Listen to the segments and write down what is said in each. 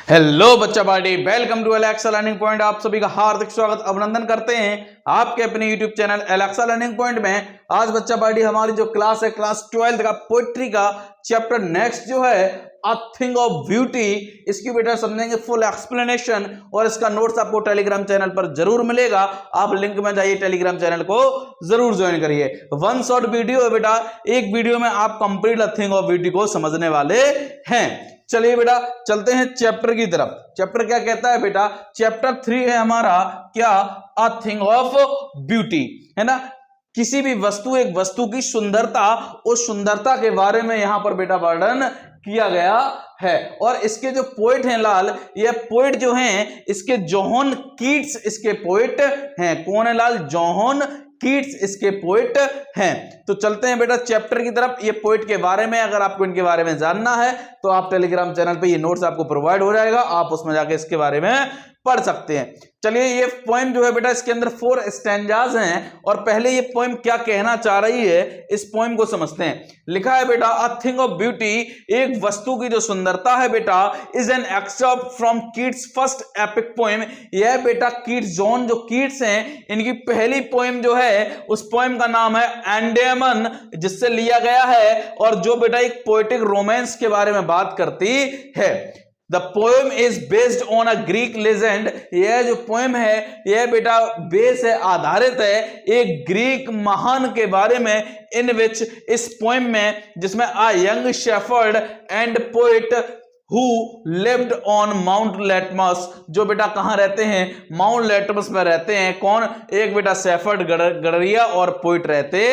Hello बच्चा party, welcome to Alexa learning point. आप सभी का हार्दिक स्वागत अभिनंदन करते हैं आपके अपने YouTube channel Alexa learning point में। आज बच्चा पार्टी हमारी जो क्लास है, क्लास 12 का पोइट्री का चैप्टर नेक्स्ट जो है अ थिंग ऑफ ब्यूटी, इसकी बेटा समझेंगे फुल एक्सप्लेनेशन और इसका नोट्स आपको टेलीग्राम चैनल पर जरूर मिलेगा। आप लिंक में जाइए, टेलीग्राम चैनल को जरूर ज्वाइन करिए। वन शॉट वीडियो है बेटा, एक वीडियो में आप complete a thing of beauty को समझने वाले हैं। चलिए बेटा चलते हैं चैप्टर की तरफ। चैप्टर क्या कहता है बेटा? चैप्टर 3 है हमारा क्या? अ थिंग ऑफ ब्यूटी, है ना। किसी भी वस्तु, एक वस्तु की सुंदरता, उस सुंदरता के बारे में यहां पर बेटा वर्णन किया गया है। और इसके जो पोइट हैं लाल, ये पोइट जो हैं इसके जॉन कीट्स इसके पोइट हैं। कौन है लाल? जॉन कीट्स इसके पोइट हैं। तो चलते हैं बेटा चैप्टर की तरफ। ये पोइट के बारे में अगर आपको इनके बारे में जानना है तो आप टेलीग्राम चैनल पे ये नोट्स आपको प्रोवाइड हो जाएगा, आप उसमें जाके इसके बारे में पढ़ सकते हैं। चलिए ये पोएम जो है बेटा, इसके अंदर 4 स्टैंजाज हैं और पहले ये पोएम क्या कहना चाह रही है इस पोएम को समझते हैं। लिखा है बेटा, अ थिंग ऑफ ब्यूटी, एक वस्तु की जो सुंदरता है बेटा, is an extract from Keats first epic poem. यह बेटा कीट्स, जॉन जो कीट्स हैं, इनकी पहली पोएम जो है उस पोएम का नाम है एंडेमन, जिससे लिया गया है और जो बेटा एक पोएटिक रोमांस के बारे में बात करती है। The poem is based on a Greek legend. यह जो पोएम है यह बेटा बेस है, आधारित है एक ग्रीक महान के बारे में। इन विच, इस पोएम में, जिसमें a young shepherd and poet who lived on mount litmus, जो बेटा कहां रहते हैं? माउंट लेटमस में रहते हैं। कौन? एक बेटा शेफर्ड गडरिया और पोइट रहते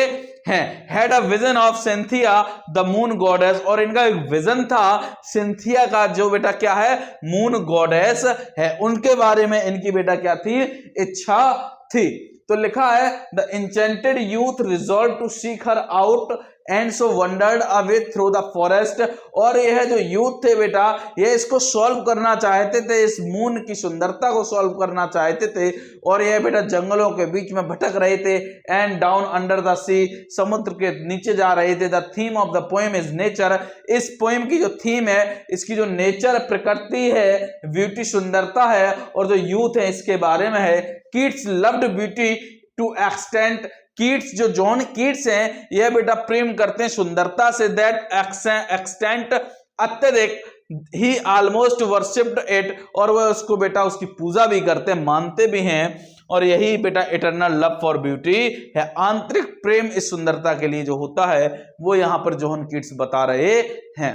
हैं। Had a vision of Cynthia the moon goddess, और इनका एक विजन था सिंथिया का, जो बेटा क्या है? मून गॉडेस है। उनके बारे में इनकी बेटा क्या थी? इच्छा थी। तो लिखा है, the enchanted youth resolve to seek her out and so wandered away through the forest. और यह जो यूथ थे बेटा, ये इसको सॉल्व करना चाहते थे, इस मून की सुंदरता को सॉल्व करना चाहते थे और यह बेटा जंगलों के बीच में भटक रहे थे। एंड डाउन अंडर द सी, समुद्र के नीचे जा रहे थे। The theme of the poem is nature. इस पोएम की जो थीम है, इसकी जो नेचर, प्रकृति है, ब्यूटी सुंदरता है, और जो यूथ है इसके बारे में है। Kids loved beauty to extent. Keats, जो जॉन कीट्स हैं, यह बेटा प्रेम करते हैं सुंदरता से। दैट एक्सटेंट, अत्यधिक, ही ऑलमोस्ट वर्शिप्ड इट, और वह उसको बेटा उसकी पूजा भी करते हैं, मानते भी हैं। और यही बेटा इटर्नल लव फॉर ब्यूटी है, आंतरिक प्रेम इस सुंदरता के लिए जो होता है, वो यहां पर जॉन कीट्स बता रहे हैं।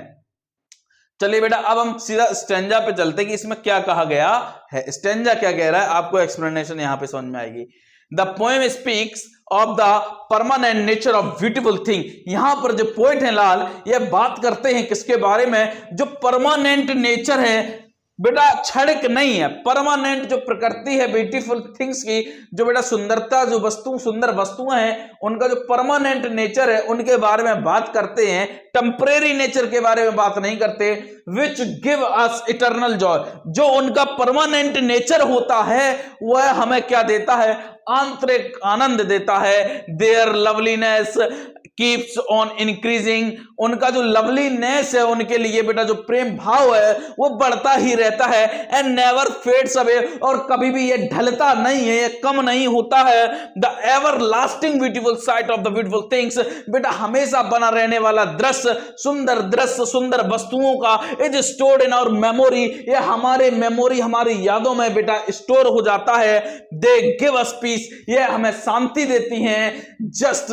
चलिए बेटा अब हम सीधा स्टैंजा पे चलते कि इसमें क्या कहा गया है। स्टैंजा क्या कह रहा है, आपको एक्सप्लेनेशन यहां पे समझ में आएगी। The poem speaks of the permanent nature of beautiful thing. यहां पर जो पोएट है लाल, ये बात करते हैं किसके बारे में? जो परमानेंट नेचर है बेटा, क्षणिक नहीं है, परमानेंट जो प्रकृति है ब्यूटीफुल थिंग्स की, जो बेटा सुंदरता, जो वस्तु, सुंदर वस्तुएं हैं, उनका जो परमानेंट नेचर है उनके बारे में बात करते हैं। टेम्परेरी नेचर के बारे में बात नहीं करते। Which give us eternal Joy, जो उनका परमानेंट नेचर होता है वह हमें क्या देता है? आंतरिक आनंद देता है। Their loveliness keeps on increasing, उनका जो लवलीनेस है, उनके लिए बेटा जो प्रेम भाव है वो बढ़ता ही रहता है। एंड नेवर फेड्स अवे, और कभी भी ये ढलता नहीं है, ये कम नहीं होता है। The everlasting beautiful sight of the beautiful things, बेटा हमेशा बना रहने वाला दृश्य, सुंदर वस्तुओं का, is stored in our memory, ये हमारे मेमोरी, हमारी यादों में बेटा स्टोर हो जाता है। दे गिव अस पीस, ये हमें शांति देती हैं। जस्ट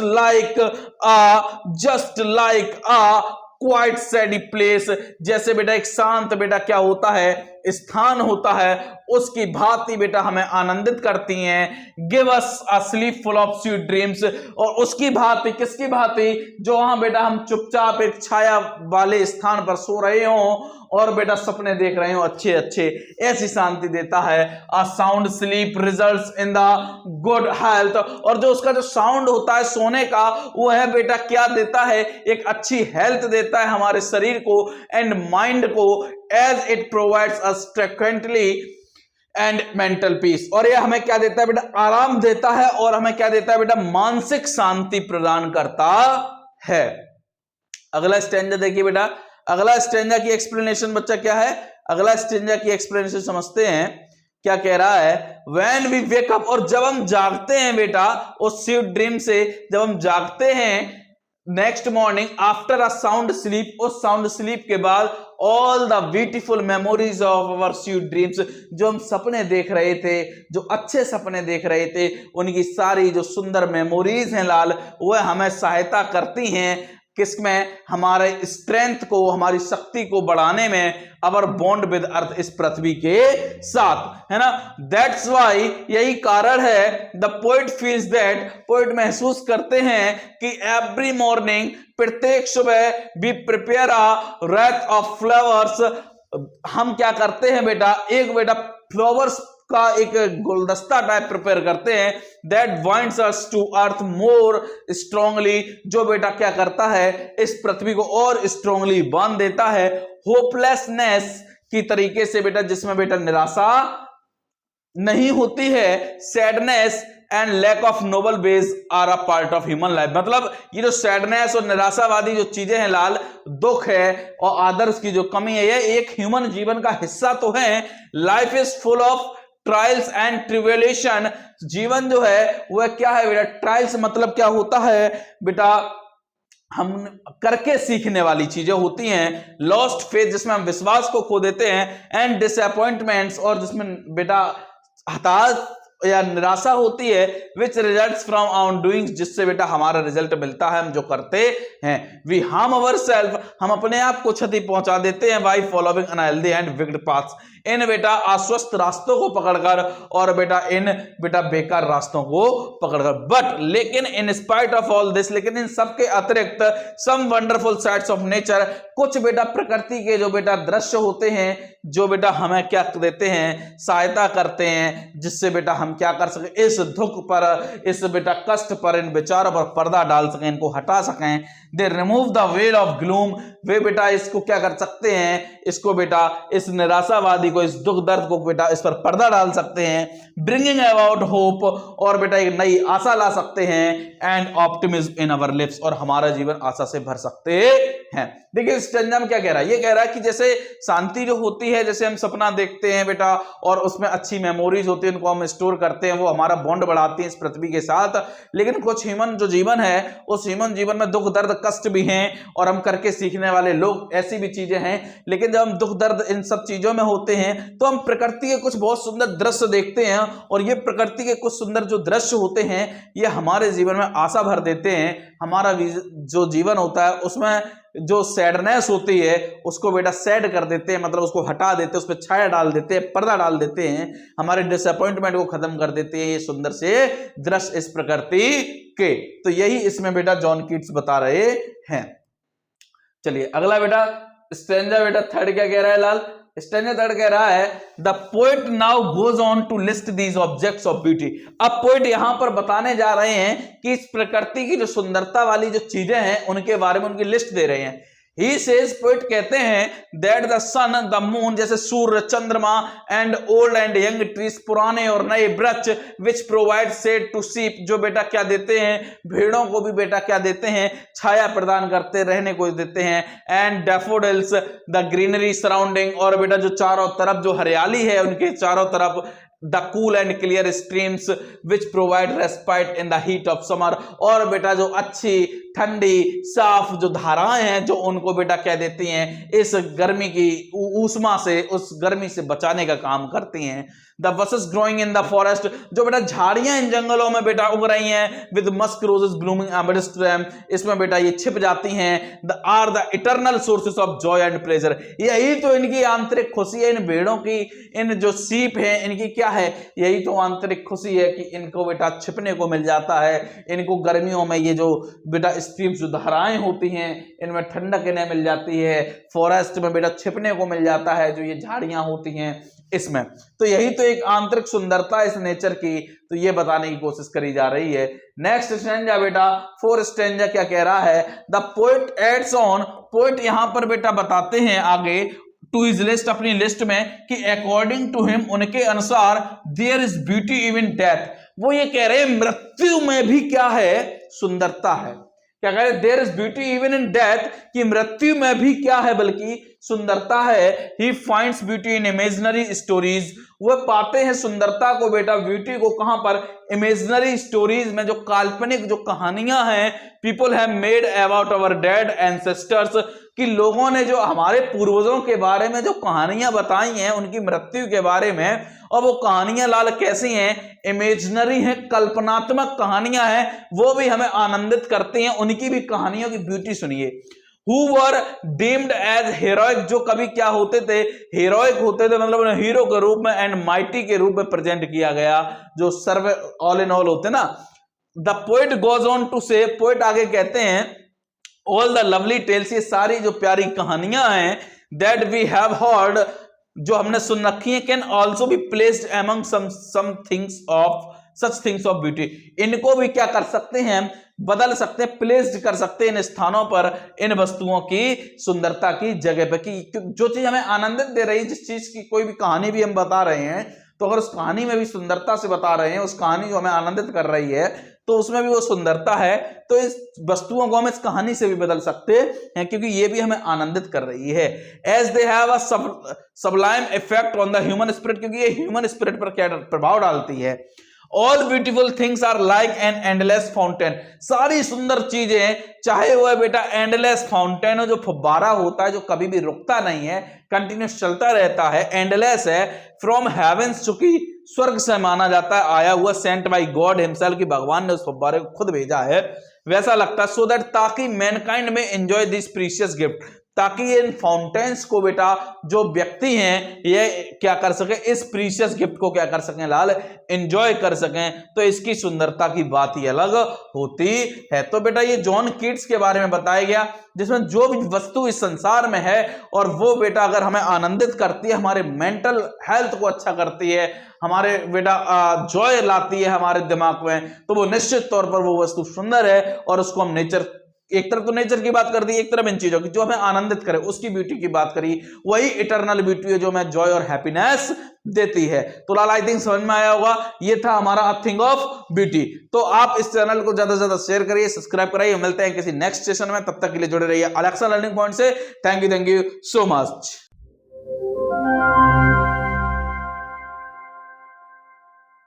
लाइक अ क्वाइट सैडी प्लेस, जैसे बेटा एक शांत बेटा क्या होता है? स्थान होता है, उसकी भांति बेटा हमें आनंदित करती हैं। Give us a slip full of sweet dreams, और उसकी भांति, किसकी भांति? जो वहां बेटा हम चुपचाप एक छाया वाले स्थान पर सो रहे हो और बेटा सपने देख रहे हो अच्छे अच्छे, ऐसी शांति देता है। A sound sleep results in the good health, और जो उसका जो साउंड होता है सोने का, वो है बेटा क्या देता है? एक अच्छी हेल्थ देता है हमारे शरीर को एंड माइंड को। As it provides us frequently and mental peace, और ये हमें क्या देता है बेटा? आराम देता है, और हमें क्या देता है बेटा? मानसिक शांति प्रदान करता है। अगला स्टैंजा देखिए बेटा, अगला स्टेंजा की एक्सप्लेनेशन बच्चा क्या है, अगला स्टेंजा की एक्सप्लेनेशन समझते हैं क्या कह रहा है। व्हेन वी वेक अप, और जब हम जागते हैं बेटा उस स्वीट ड्रीम से, जब हम जागते हैं next morning after a sound sleep, उस साउंड स्लीप के बाद all the beautiful memories of our sweet dreams, जो हम सपने देख रहे थे, जो अच्छे सपने देख रहे थे, उनकी सारी जो सुंदर मेमोरीज हैं लाल, वह हमें सहायता करती हैं किसमें, हमारे स्ट्रेंथ को, हमारी शक्ति को बढ़ाने में, अवर बॉन्ड विद अर्थ, इस पृथ्वी के साथ, है ना। दैट्स वाई, यही कारण है, the poet feels that, poet महसूस करते हैं कि एवरी मॉर्निंग, प्रत्येक सुबह, we prepare a wreath of flowers, हम क्या करते हैं बेटा, एक बेटा फ्लावर्स का एक गुलदस्ता टाइप प्रिपेयर करते हैं, that binds us to earth more strongly, जो बेटा क्या करता है, इस पृथ्वी को और स्ट्रांगली बांध देता है, होपलेसनेस की तरीके से बेटा, जिसमें बेटा निराशा नहीं होती है, sadness and lack of noble base are a part of human life. मतलब ये जो सैडनेस और निराशावादी जो चीजें हैं लाल, दुख है और आदर्श की जो कमी है, ये एक ह्यूमन जीवन का हिस्सा तो है। Life is full of trials and tribulation, जीवन जो है वह क्या है बेटा, ट्रायल्स मतलब क्या होता है बेटा, हम करके सीखने वाली चीजें होती हैं, लॉस्ट फेथ जिसमें हम विश्वास को खो देते हैं, एंड डिसअपॉइंटमेंट्स, और जिसमें बेटा हताश या निराशा होती है, which results from our doings, जिससे बेटा हमारा रिजल्ट मिलता है, हम जो करते हैं। वी हार्म अवरसेल्फ, हम अपने आप को क्षति पहुंचा देते हैं, by following unhealthy and wicked paths, इन बेटा अस्वस्थ रास्तों को पकड़कर, और बेटा इन बेटा बेकार रास्तों को पकड़कर। बट लेकिन in spite of all this, लेकिन इन सब के अतिरिक्त, some wonderful sides of nature, कुछ बेटा प्रकृति के जो बेटा दृश्य होते हैं, जो बेटा हमें क्या देते हैं, सहायता करते हैं, जिससे बेटा हम क्या कर सके, इस दुख पर, इस बेटा कष्ट पर, इन विचारों पर पर्दा डाल सकें, इनको हटा सकें। They remove the veil of gloom, वे बेटा इसको क्या कर सकते हैं, इसको बेटा इस निराशावादी को, इस दुख दर्द को बेटा इस पर पर्दा डाल सकते हैं। ब्रिंगिंग अबाउट होप, और बेटा एक नई आशा ला सकते हैं, and optimism in our lives, और हमारा जीवन आशा से भर सकते हैं। देखिए स्टेंजा में क्या कह रहा है, ये कह रहा है कि जैसे शांति जो होती है, जैसे हम सपना देखते हैं बेटा और उसमें अच्छी मेमोरीज होती है, उनको हम स्टोर करते हैं, वो हमारा बॉन्ड बढ़ाती है इस पृथ्वी के साथ। लेकिन कुछ ह्यूमन जो जीवन है, उस ह्यूमन जीवन में दुख दर्द कष्ट भी हैं, और हम करके सीखने वाले लोग, ऐसी भी चीजें हैं। लेकिन जब हम दुख दर्द इन सब चीजों में होते हैं, तो हम प्रकृति के कुछ बहुत सुंदर दृश्य देखते हैं, और ये प्रकृति के कुछ सुंदर जो दृश्य होते हैं, ये हमारे जीवन में आशा भर देते हैं। हमारा जो जीवन होता है उसमें जो सैडनेस होती है उसको बेटा सैड कर देते हैं, मतलब उसको हटा देते हैं, उस पर छाया डाल देते हैं, पर्दा डाल देते हैं, हमारे डिसअपॉइंटमेंट को खत्म कर देते हैं ये सुंदर से दृश्य इस प्रकृति के। तो यही इसमें बेटा जॉन कीट्स बता रहे हैं। चलिए अगला बेटा स्टेंजा बेटा थर्ड क्या कह रहा है लाल, स्टेंजा थर्ड कह रहा है the poet now goes on to list these objects of beauty. अब पोएट यहां पर बताने जा रहे हैं कि इस प्रकृति की जो सुंदरता वाली जो चीजें हैं उनके बारे में उनकी लिस्ट दे रहे हैं। He says, पोएट कहते हैं that the sun, the moon, जैसे सूर्य, चंद्रमा, and old and young trees, पुराने और नए वृक्ष, which provide shade to sheep, जो बेटा क्या देते हैं, भेड़ों को भी बेटा क्या देते हैं, छाया प्रदान करते, रहने को देते हैं, and daffodils, the greenery surrounding, और बेटा जो चारों तरफ जो हरियाली है उनके चारों तरफ, the cool and clear streams which provide respite in the heat of summer, और बेटा जो अच्छी ठंडी साफ जो धाराएं हैं जो उनको बेटा क्या देती हैं, इस गर्मी की ऊष्मा से, उस गर्मी से बचाने का काम करती हैं। The bushes growing in the forest, जो बेटा झाड़ियां इन जंगलों में बेटा उग रही हैं, with musk roses blooming amidst them, इसमें बेटा ये छिप जाती हैं। the are the eternal sources of joy and pleasure, यही तो इनकी आंतरिक खुशी है, इन भेड़ों की, इन जो सीप है इनकी क्या है, यही तो आंतरिक खुशी है कि इनको बेटा छिपने को मिल जाता है, इनको गर्मियों में ये जो बेटा स्ट्रीम्स जो धाराएं होती हैं इनमें ठंडक इन्हें मिल जाती है, फॉरेस्ट में बेटा छिपने को मिल जाता है जो ये झाड़ियां होती हैं इसमें। तो यही तो एक आंतरिक सुंदरता इस नेचर की, तो ये बताने की कोशिश करी जा रही है। नेक्स्ट स्टेंजा बेटा फोर स्टेंजा क्या कह रहा है, the poet adds on, poet यहां पर बेटा बताते हैं आगे टू हिज लिस्ट, अपनी लिस्ट में, कि अकॉर्डिंग टू हिम, उनके अनुसार, there is beauty even death, वो ये कह रहे हैं मृत्यु में भी क्या है, सुंदरता है। क्या कह रहे, there is beauty even in death, कि मृत्यु में भी क्या है, बल्कि सुंदरता है। He finds beauty in imaginary stories, वह पाते हैं सुंदरता को बेटा, ब्यूटी को कहां पर, इमेजिनरी स्टोरीज में, जो काल्पनिक जो कहानियां हैं, people have made about our dead ancestors, कि लोगों ने जो हमारे पूर्वजों के बारे में जो कहानियां बताई हैं उनकी मृत्यु के बारे में, और वो कहानियां लाल कैसी हैं, इमेजिनरी हैं, कल्पनात्मक कहानियां हैं, वो भी हमें आनंदित करती हैं। उनकी भी कहानियों की ब्यूटी सुनिए। Who were deemed as heroic, जो कभी क्या होते थे, हीरोइक होते थे, मतलब हीरो के रूप में, एंड माइटी के रूप में प्रेजेंट किया गया, जो सर्व ऑल इन ऑल होते ना। The poet goes on to say, poet आगे कहते हैं, ऑल द लवली टेल्स, ये सारी जो प्यारी कहानियां हैं, दैट वी हैव हर्ड, जो हमने सुन रखी है, can also be placed among some things of such things of beauty, इनको भी क्या कर सकते हैं, बदल सकते हैं, प्लेस्ड कर सकते हैं इन स्थानों पर, इन वस्तुओं की सुंदरता की जगह पर, कि जो चीज हमें आनंदित दे रही है, जिस चीज की कोई भी कहानी भी हम बता रहे हैं, तो अगर उस कहानी में भी सुंदरता से बता रहे हैं, उस कहानी जो हमें आनंदित कर रही है, तो उसमें भी वो सुंदरता है, तो इस वस्तुओं को हम इस कहानी से भी बदल सकते हैं, क्योंकि ये भी हमें आनंदित कर रही है। As they have a sublime effect on the human spirit, क्योंकि ये ह्यूमन स्पिरिट पर क्या प्रभाव डालती है। All beautiful things are like an endless fountain, सारी सुंदर चीजें, चाहे वह बेटा एंडलेस फाउंटेन हो, जो फव्वारा होता है, जो कभी भी रुकता नहीं है, कंटिन्यूस चलता रहता है, एंडलेस है, फ्रॉम हेवेंस, चूंकि स्वर्ग से माना जाता है आया हुआ, सेंट बाय गॉड हिमसेल्फ, की भगवान ने उस फव्वारे को खुद भेजा है, वैसा लगता है। सो दैट, ताकि मैनकाइंड में एंजॉय दिस प्रीशियस गिफ्ट, ताकि इन फाउंटेन्स को बेटा जो व्यक्ति हैं ये क्या कर सके, इस प्रीशियस गिफ्ट को क्या कर सकें लाल, एंजॉय कर सकें, तो इसकी सुंदरता की बात ही अलग होती है। तो बेटा ये जॉन कीट्स के बारे में बताया गया, जिसमें जो भी वस्तु इस संसार में है, और वो बेटा अगर हमें आनंदित करती है, हमारे मेंटल हेल्थ को अच्छा करती है, हमारे बेटा जॉय लाती है हमारे दिमाग में, तो वो निश्चित तौर पर वो वस्तु सुंदर है, और उसको हम नेचर, एक तरफ तो नेचर की बात कर दी, एक तरफ इन चीजों की जो हमें आनंदित करे उसकी ब्यूटी की बात करी, वही इटर्नल ब्यूटी है जो हमें जॉय और हैप्पीनेस देती है। तो लाल आई थिंक समझ में आया होगा, ये था हमारा अ थिंग ऑफ ब्यूटी। तो आप इस चैनल को ज्यादा से ज्यादा शेयर करिए, सब्सक्राइब कराइए। मिलते हैं किसी नेक्स्ट सेशन में, तब तक के लिए जुड़े रहिए अलेक्सा लर्निंग पॉइंट से। Thank you so much.